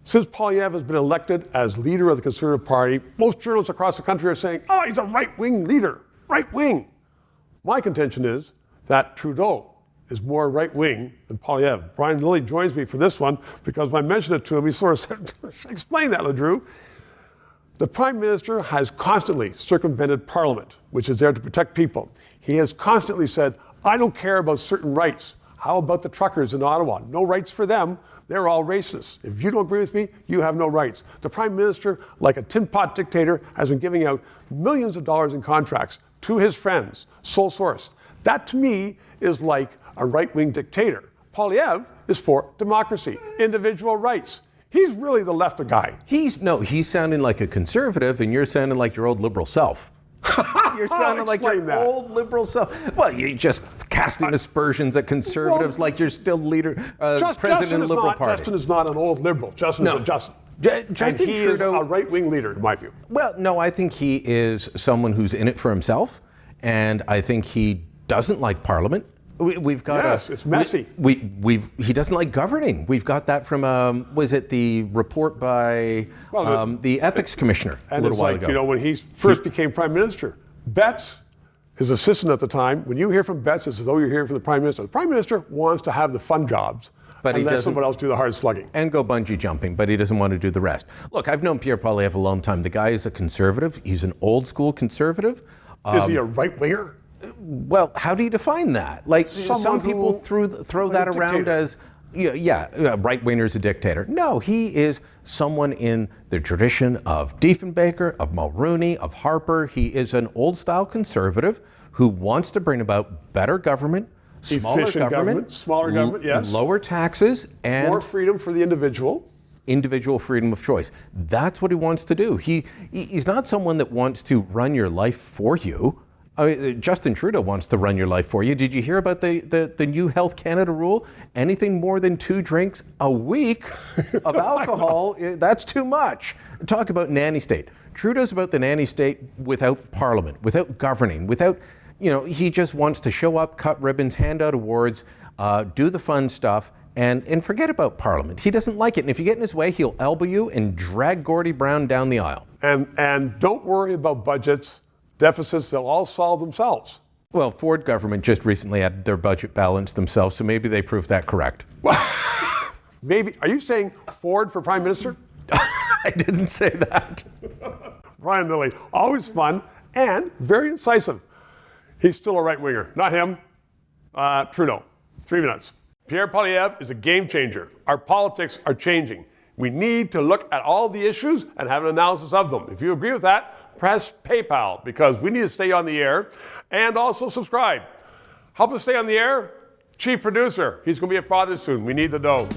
Since Poilievre has been elected as leader of the Conservative Party, most journalists across the country are saying, oh, he's a right-wing leader, right-wing. My contention is that Trudeau is more right-wing than Poilievre. Brian Lilley joins me for this one because when I mentioned it to him, he sort of said, explain that, LeDrew. The Prime Minister has constantly circumvented Parliament, which is there to protect people. He has constantly said, I don't care about certain rights. How about the truckers in Ottawa? No rights for them. They're all racist. If you don't agree with me, you have no rights. The Prime Minister, like a tin pot dictator, has been giving out millions of dollars in contracts to his friends, sole source. That to me is like a right-wing dictator. Poilievre is for democracy, individual rights. He's really the left guy. He's sounding like a conservative, and you're sounding like your old liberal self. You're sounding like your old liberal self. Well, you're just casting aspersions at conservatives like you're still president of the Liberal Party. Justin is not an old liberal. Justin is a Justin. Justin Trudeau is a right-wing leader, in my view. Well, no, I think he is someone who's in it for himself, and I think he doesn't like Parliament. We've got it's messy. He doesn't like governing. We've got that from was it the report by the ethics commissioner a little while ago. You know, when he first became Prime Minister, Betts, his assistant at the time, when you hear from Betts, it's as though you're hearing from the Prime Minister. The Prime Minister wants to have the fun jobs, but and let someone else do the hard slugging. And go bungee jumping, but he doesn't want to do the rest. Look, I've known Pierre Poilievre a long time. The guy is a conservative. He's an old school conservative. Is he a right-winger? Well, how do you define that? Like some people throw that around as, right-winger is a dictator. No, he is someone in the tradition of Diefenbaker, of Mulroney, of Harper. He is an old-style conservative who wants to bring about better government, smaller government, yes, lower taxes, and more freedom for the individual freedom of choice. That's what he wants to do. He's not someone that wants to run your life for you. I mean, Justin Trudeau wants to run your life for you. Did you hear about the new Health Canada rule? Anything more than 2 drinks a week of alcohol, that's too much. Talk about nanny state. Trudeau's about the nanny state without Parliament, without governing, without, he just wants to show up, cut ribbons, hand out awards, do the fun stuff, and forget about Parliament. He doesn't like it. And if you get in his way, he'll elbow you and drag Gordie Brown down the aisle. And don't worry about budgets. Deficits, they'll all solve themselves. Well, Ford government just recently had their budget balanced themselves, so maybe they proved that correct. Maybe. Are you saying Ford for Prime Minister? I didn't say that. Brian Lilley, always fun and very incisive. He's still a right-winger. Not him. Trudeau. 3 minutes. Pierre Poilievre is a game changer. Our politics are changing. We need to look at all the issues and have an analysis of them. If you agree with that, press PayPal because we need to stay on the air, and also subscribe. Help us stay on the air. Chief producer, he's going to be a father soon. We need the dough.